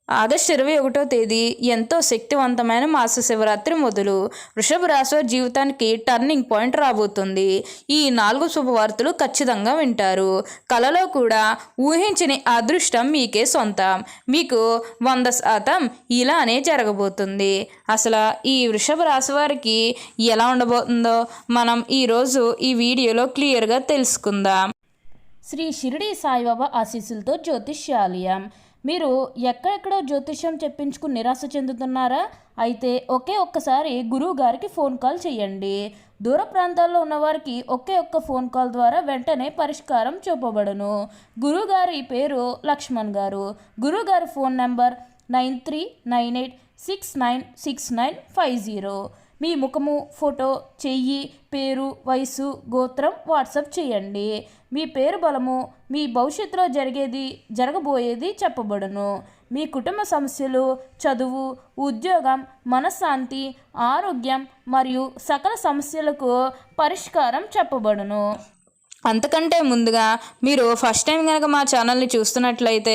August 21వ తేదీ ఎంతో శక్తివంతమైన మాస శివరాత్రి మొదలు వృషభ రాశి వారి జీవితానికి టర్నింగ్ పాయింట్ రాబోతుంది. ఈ 4 శుభవార్తలు ఖచ్చితంగా వింటారు. కలలో కూడా ఊహించని అదృష్టం మీకే సొంతం. మీకు 100% ఇలానే జరగబోతుంది. అసలు ఈ వృషభ రాశి వారికి ఎలా ఉండబోతుందో మనం ఈరోజు ఈ వీడియోలో క్లియర్గా తెలుసుకుందాం. శ్రీ షిరిడి సాయిబాబా ఆశీస్సులతో జ్యోతిష్యాలయం. మీరు ఎక్కడెక్కడో జ్యోతిష్యం చెప్పించుకుని నిరాశ చెందుతున్నారా? అయితే ఒక్కసారి గురువు గారికి ఫోన్ కాల్ చేయండి. దూర ప్రాంతాల్లో ఉన్నవారికి ఒక్క ఫోన్ కాల్ ద్వారా వెంటనే పరిష్కారం చూపబడును. గురువుగారి పేరు లక్ష్మణ్ గారు. గురువుగారి ఫోన్ నెంబర్ 9398696950. మీ ముఖము, ఫోటో, చెయ్యి, పేరు, వయసు, గోత్రం వాట్సాప్ చేయండి. మీ పేరు బలము, మీ భవిష్యత్తులో జరగబోయేది చెప్పబడును. మీ కుటుంబ సమస్యలు, చదువు, ఉద్యోగం, మనశ్శాంతి, ఆరోగ్యం మరియు సకల సమస్యలకు పరిష్కారం చెప్పబడును. అంతకంటే ముందుగా మీరు ఫస్ట్ టైం కనుక మా ఛానల్ని చూస్తున్నట్లయితే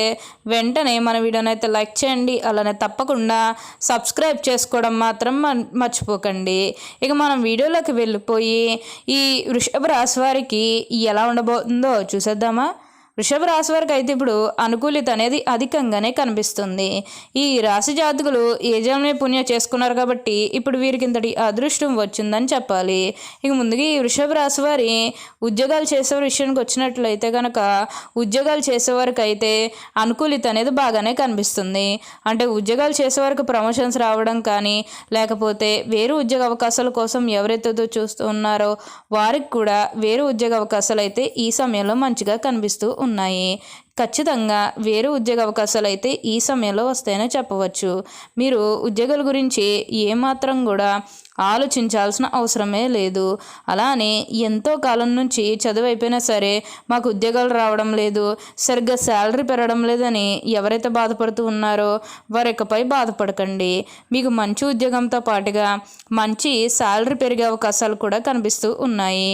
వెంటనే మన వీడియోని అయితే లైక్ చేయండి. అలానే తప్పకుండా సబ్స్క్రైబ్ చేసుకోవడం మాత్రం మర్చిపోకండి. ఇక మనం వీడియోలోకి వెళ్ళిపోయి ఈ వృషభ రాశి వారికి ఎలా ఉండబోతుందో చూసేద్దామా. వృషభ రాశి వారికి అయితే ఇప్పుడు అనుకూలిత అనేది అధికంగానే కనిపిస్తుంది. ఈ రాశి జాతకులు ఏ జన్మే పుణ్యం చేసుకున్నారు కాబట్టి ఇప్పుడు వీరికి ఇంతటి అదృష్టం వచ్చిందని చెప్పాలి. ఇక ముందుగా ఈ వృషభ రాశి వారి ఉద్యోగాలు చేసే విషయానికి వచ్చినట్లయితే కనుక ఉద్యోగాలు చేసేవారికి అయితే అనుకూలిత అనేది బాగానే కనిపిస్తుంది. అంటే ఉద్యోగాలు చేసేవారికి ప్రమోషన్స్ రావడం కానీ, లేకపోతే వేరే ఉద్యోగ అవకాశాల కోసం ఎవరైతే చూస్తూ ఉన్నారో వారికి కూడా వేరే ఉద్యోగ అవకాశాలు అయితే ఈ సమయంలో మంచిగా కనిపిస్తూ ఉన్నాయి. ఖచ్చితంగా వేరే ఉద్యోగ అవకాశాలు అయితే ఈ సమయంలో వస్తాయని చెప్పవచ్చు. మీరు ఉద్యోగాల గురించి ఏమాత్రం కూడా ఆలోచించాల్సిన అవసరమే లేదు. అలానే ఎంతో కాలం నుంచి చదువు అయిపోయినా సరే మాకు ఉద్యోగాలు రావడం లేదు, సరిగ్గా శాలరీ పెరగడం లేదని ఎవరైతే బాధపడుతూ ఉన్నారో వారి ఇకపై బాధపడకండి. మీకు మంచి ఉద్యోగంతో పాటుగా మంచి శాలరీ పెరిగే అవకాశాలు కూడా కనిపిస్తూ ఉన్నాయి.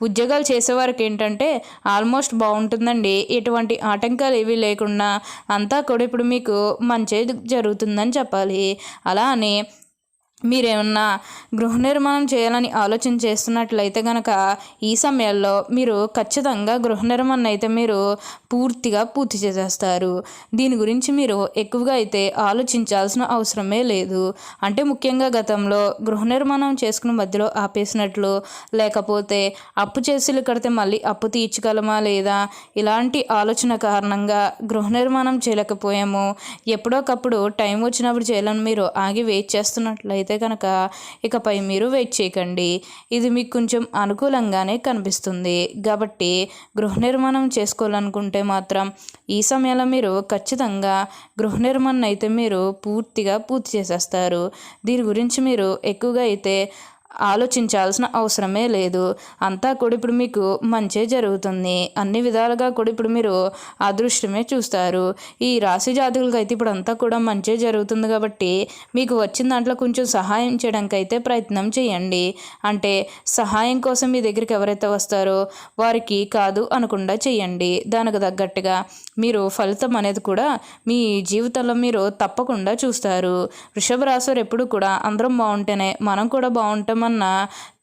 ఉద్యోగాలు చేసేవారికి ఏంటంటే ఆల్మోస్ట్ బాగుంటుందండి. ఎటువంటి ఆటంకాలు ఏవీ లేకుండా అంతా కూడా ఇప్పుడు మీకు మంచి జరుగుతుందని చెప్పాలి. అలానే మీరేమన్నా గృహ నిర్మాణం చేయాలని ఆలోచన చేస్తున్నట్లయితే కనుక ఈ సమయాల్లో మీరు ఖచ్చితంగా గృహ నిర్మాణం అయితే మీరు పూర్తిగా పూర్తి చేసేస్తారు. దీని గురించి మీరు ఎక్కువగా అయితే ఆలోచించాల్సిన అవసరమే లేదు. అంటే ముఖ్యంగా గతంలో గృహ నిర్మాణం చేసుకుని మధ్యలో ఆపేసినట్లు, లేకపోతే అప్పు చేసి కడితే మళ్ళీ అప్పు తీర్చగలమా లేదా ఇలాంటి ఆలోచన కారణంగా గృహ నిర్మాణం చేయలేకపోయాము, ఎప్పుడోకప్పుడు టైం వచ్చినప్పుడు చేయాలని మీరు ఆగి వెయిట్ చేస్తున్నట్లయితే కనుక ఇకపై మీరు వెయిట్ చేయకండి. ఇది మీకు కొంచెం అనుకూలంగానే కనిపిస్తుంది. కాబట్టి గృహ నిర్మాణం చేసుకోవాలనుకుంటే మాత్రం ఈ సమయంలో మీరు ఖచ్చితంగా గృహ నిర్మాణం అయితే మీరు పూర్తిగా పూర్తి చేసేస్తారు. దీని గురించి మీరు ఎక్కువగా అయితే ఆలోచించాల్సిన అవసరమే లేదు. అంతా కూడా ఇప్పుడు మీకు మంచే జరుగుతుంది. అన్ని విధాలుగా కూడా ఇప్పుడు మీరు అదృష్టమే చూస్తారు. ఈ రాశి జాతకులకి అయితే ఇప్పుడు అంతా కూడా మంచే జరుగుతుంది కాబట్టి మీకు వచ్చిన దాంట్లో కొంచెం సహాయం చేయడానికి అయితే ప్రయత్నం చేయండి. అంటే సహాయం కోసం మీ దగ్గరికి ఎవరైతే వస్తారో వారికి కాదు అనకుండా చేయండి. దానికి తగ్గట్టుగా మీరు ఫలితం అనేది కూడా మీ జీవితంలో మీరు తప్పకుండా చూస్తారు. వృషభ రాశి వారు ఎప్పుడు కూడా అందరం బాగుంటేనే మనం కూడా బాగుంటాం అన్న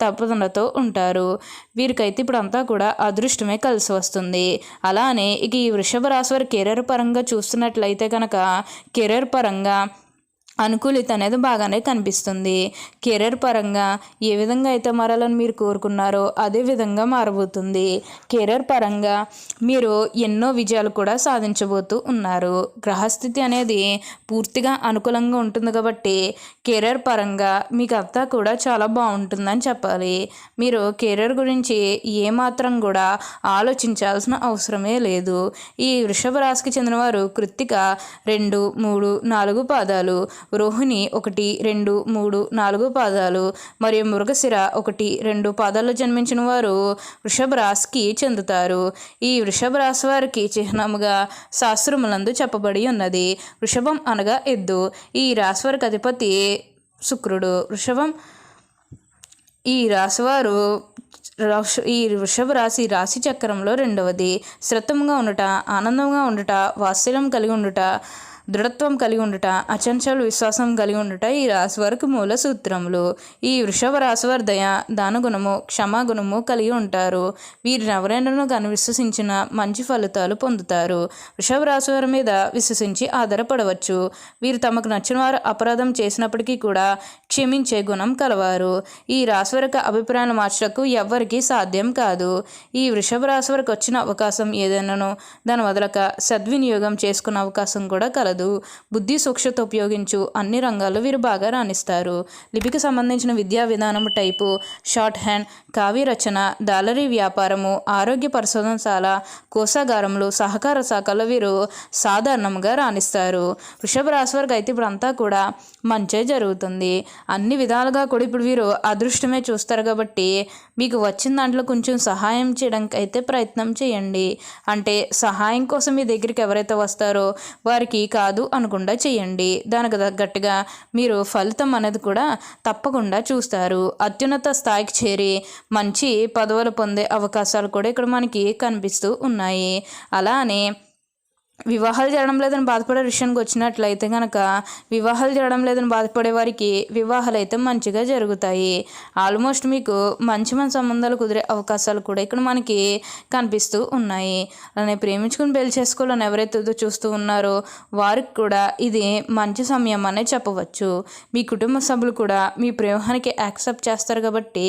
తపనతో ఉంటారు. వీరికైతే ఇప్పుడు అంతా కూడా అదృష్టమే కలిసి వస్తుంది. అలానే ఇక ఈ వృషభ రాశి వారి కెరీర్ పరంగా చూస్తున్నట్లయితే కనుక కెరీర్ పరంగా అనుకూలిత అనేది బాగానే కనిపిస్తుంది. కెరీర్ పరంగా ఏ విధంగా అయితే మారాలని మీరు కోరుకున్నారో అదే విధంగా మారబోతుంది. కెరీర్ పరంగా మీరు ఎన్నో విజయాలు కూడా సాధించబోతూ ఉన్నారు. గ్రహస్థితి అనేది పూర్తిగా అనుకూలంగా ఉంటుంది కాబట్టి కెరీర్ పరంగా మీకు అంతా కూడా చాలా బాగుంటుందని చెప్పాలి. మీరు కెరీర్ గురించి ఏమాత్రం కూడా ఆలోచించాల్సిన అవసరమే లేదు. ఈ వృషభ రాశికి చెందినవారు కృత్తిక 2, 3, 4 పాదాలు, రోహిణి 1, 2, 3, 4 పాదాలు మరియు మృగశిర 1, 2 పాదాల్లో జన్మించిన వారు వృషభ రాశికి చెందుతారు. ఈ వృషభ రాశి వారికి చిహ్నముగా శాస్త్రములందు చెప్పబడి ఉన్నది. వృషభం అనగా ఎద్దు. ఈ రాశి వారికి అధిపతి శుక్రుడు. ఈ రాశివారు ఈ వృషభ రాశి చక్రంలో రెండవది. శ్రద్ధంగా ఉండుట, ఆనందంగా ఉండుట, వాత్సల్యం కలిగి ఉండుట, దృఢత్వం కలిగి ఉండుట, అచంచల విశ్వాసం కలిగి ఉండుట ఈ రాశి వారికి మూల సూత్రములు. ఈ వృషభ రాశి వారి దయ, దానగుణము, క్షమాగుణము కలిగి ఉంటారు. వీరిని ఎవరైనా కానీ విశ్వసించిన మంచి ఫలితాలు పొందుతారు. వృషభ రాశి వారి మీద విశ్వసించి ఆధారపడవచ్చు. వీరు తమకు నచ్చిన వారు అపరాధం చేసినప్పటికీ కూడా క్షమించే గుణం కలవారు. ఈ రాశి వారికి అభిప్రాయాలు మార్చడానికి ఎవ్వరికీ సాధ్యం కాదు. ఈ వృషభ రాశి వారికి వచ్చిన అవకాశం ఏదైనానో దాని వదలక సద్వినియోగం చేసుకునే అవకాశం కూడా కలదు. బుద్ధి సూక్ష్మత ఉపయోగించు అన్ని రంగాల్లో వీరు బాగా రాణిస్తారు. లిపికి సంబంధించిన విద్యా విధానం టైపు, షార్ట్ హ్యాండ్, కావ్య రచన, డాలరీ వ్యాపారము, ఆరోగ్య పరిశోధనశాల, కోశాగారములు, సహకార శాఖలో వీరు సాధారణంగా రాణిస్తారు. వృషభ రాశి వారికి అయితే ఇప్పుడు అంతా కూడా మంచే జరుగుతుంది. అన్ని విధాలుగా కూడా ఇప్పుడు వీరు అదృష్టమే చూస్తారు కాబట్టి మీకు వచ్చిన దాంట్లో కొంచెం సహాయం చేయడానికి అయితే ప్రయత్నం చేయండి. అంటే సహాయం కోసం మీ దగ్గరికి ఎవరైతే వస్తారో వారికి కాదు అనకుండా చేయండి. దానికి తగ్గట్టుగా మీరు ఫలితం అనేది కూడా తప్పకుండా చూస్తారు. అత్యున్నత స్థాయికి చేరి మంచి పదవులు పొందే అవకాశాలు కూడా ఇక్కడ మనకి కనిపిస్తూ ఉన్నాయి. అలానే వివాహాలు చేయడం లేదని బాధపడే విషయానికి వచ్చినట్లయితే కనుక వివాహాలు చేయడం లేదని బాధపడే వారికి వివాహాలు అయితే మంచిగా జరుగుతాయి. ఆల్మోస్ట్ మీకు మంచి మంచి సంబంధాలు కుదిరే అవకాశాలు కూడా ఇక్కడ మనకి కనిపిస్తూ ఉన్నాయి. అలానే ప్రేమించుకుని పెళ్లి చేసుకోవాలని ఎవరైతే చూస్తూ ఉన్నారో వారికి కూడా ఇది మంచి సమయం అనే చెప్పవచ్చు. మీ కుటుంబ సభ్యులు కూడా మీ ప్రేమానికి యాక్సెప్ట్ చేస్తారు కాబట్టి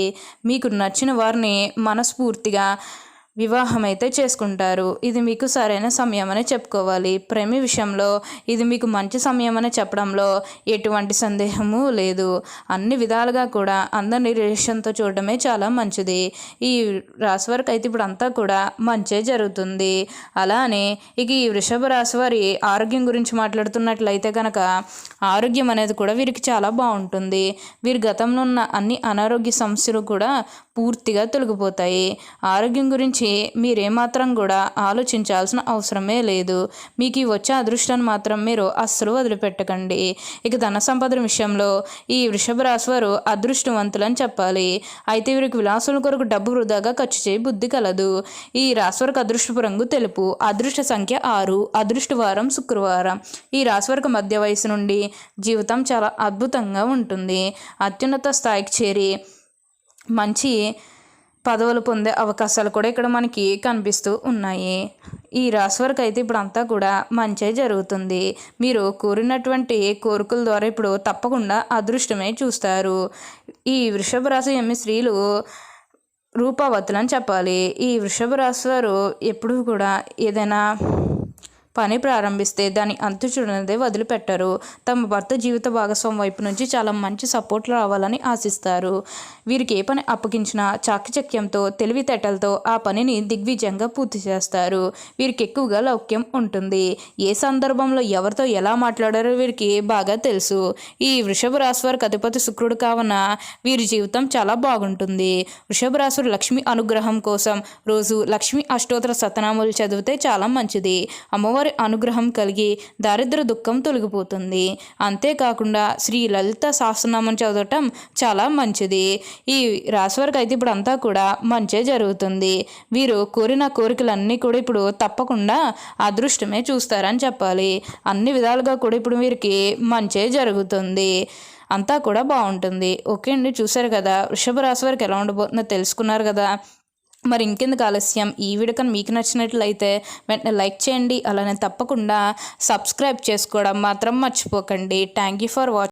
మీకు నచ్చిన వారిని మనస్ఫూర్తిగా వివాహం అయితే చేసుకుంటారు. ఇది మీకు సరైన సమయం అనే చెప్పుకోవాలి. ప్రేమ విషయంలో ఇది మీకు మంచి సమయం అని చెప్పడంలో ఎటువంటి సందేహము లేదు. అన్ని విధాలుగా కూడా అందరినీ రిలేషన్తో చూడడమే చాలా మంచిది. ఈ రాశి వారికి అయితే ఇప్పుడు అంతా కూడా మంచే జరుగుతుంది. అలానే ఇక ఈ వృషభ రాశి వారి ఆరోగ్యం గురించి మాట్లాడుతున్నట్లయితే కనుక ఆరోగ్యం అనేది కూడా వీరికి చాలా బాగుంటుంది. వీరి గతంలో ఉన్న అన్ని అనారోగ్య సమస్యలు కూడా పూర్తిగా తొలగిపోతాయి. ఆరోగ్యం గురించి మీరేమాత్రం కూడా ఆలోచించాల్సిన అవసరమే లేదు. మీకు ఈ వచ్చే అదృష్టాన్ని మాత్రం మీరు అస్సలు వదిలిపెట్టకండి. ఇక ధన సంపద విషయంలో ఈ వృషభ రాశి వారు అదృష్టవంతులని చెప్పాలి. అయితే వీరికి విలాసుల కొరకు డబ్బు వృధాగా ఖర్చు చేయి బుద్ధి కలదు. ఈ రాశి వారికి అదృష్టపు రంగు తెలుపు, అదృష్ట సంఖ్య 6, అదృష్ట వారం శుక్రవారం. ఈ రాశి వారికి మధ్య వయసు నుండి జీవితం చాలా అద్భుతంగా ఉంటుంది. అత్యున్నత స్థాయికి చేరి మంచి పదవులు పొందే అవకాశాలు కూడా ఇక్కడ మనకి కనిపిస్తూ ఉన్నాయి. ఈ రాశి వారికి అయితే ఇప్పుడు అంతా కూడా మంచే జరుగుతుంది. మీరు కోరినటువంటి కోరికల ద్వారా ఇప్పుడు తప్పకుండా అదృష్టమే చూస్తారు. ఈ వృషభ రాశి స్త్రీలు రూపవతులు అని చెప్పాలి. ఈ వృషభ రాశి వారు ఎప్పుడూ కూడా ఏదైనా పని ప్రారంభిస్తే దాని అంతు చూడనిదే వదిలిపెట్టరు. తమ భర్త జీవిత భాగస్వామి వైపు నుంచి చాలా మంచి సపోర్ట్ రావాలని ఆశిస్తారు. వీరికి ఏ పని అప్పగించినా చాకచక్యంతో తెలివితేటలతో ఆ పనిని దిగ్విజయంగా పూర్తి చేస్తారు. వీరికి ఎక్కువగా లౌక్యం ఉంటుంది. ఏ సందర్భంలో ఎవరితో ఎలా మాట్లాడారో వీరికి బాగా తెలుసు. ఈ వృషభ రాశి వారికి అధిపతి శుక్రుడు కావున వీరి జీవితం చాలా బాగుంటుంది. వృషభ రాశి లక్ష్మి అనుగ్రహం కోసం రోజు లక్ష్మి అష్టోత్తర శతనామాలు చదివితే చాలా మంచిది. అమ్మవారి అనుగ్రహం కలిగి దారిద్ర దుఃఖం తొలగిపోతుంది. అంతేకాకుండా శ్రీ లలిత సహస్రనామం చదవటం చాలా మంచిది. ఈ రాశి వారికి అయితే ఇప్పుడు అంతా కూడా మంచే జరుగుతుంది. వీరు కోరిన కోరికలన్నీ కూడా ఇప్పుడు తప్పకుండా అదృష్టమే చూస్తారని చెప్పాలి. అన్ని విధాలుగా కూడా ఇప్పుడు వీరికి మంచే జరుగుతుంది. అంతా కూడా బాగుంటుంది. ఓకే అండి, చూసారు కదా వృషభ రాశి వారికి ఎలా ఉండబోతుందో తెలుసుకున్నారు కదా. మరి ఇంకెందుకు ఆలస్యం, ఈ వీడియో కానీ మీకు నచ్చినట్లయితే వెంటనే లైక్ చేయండి. అలానే తప్పకుండా సబ్స్క్రైబ్ చేసుకోవడం మాత్రం మర్చిపోకండి. Thank you for watching.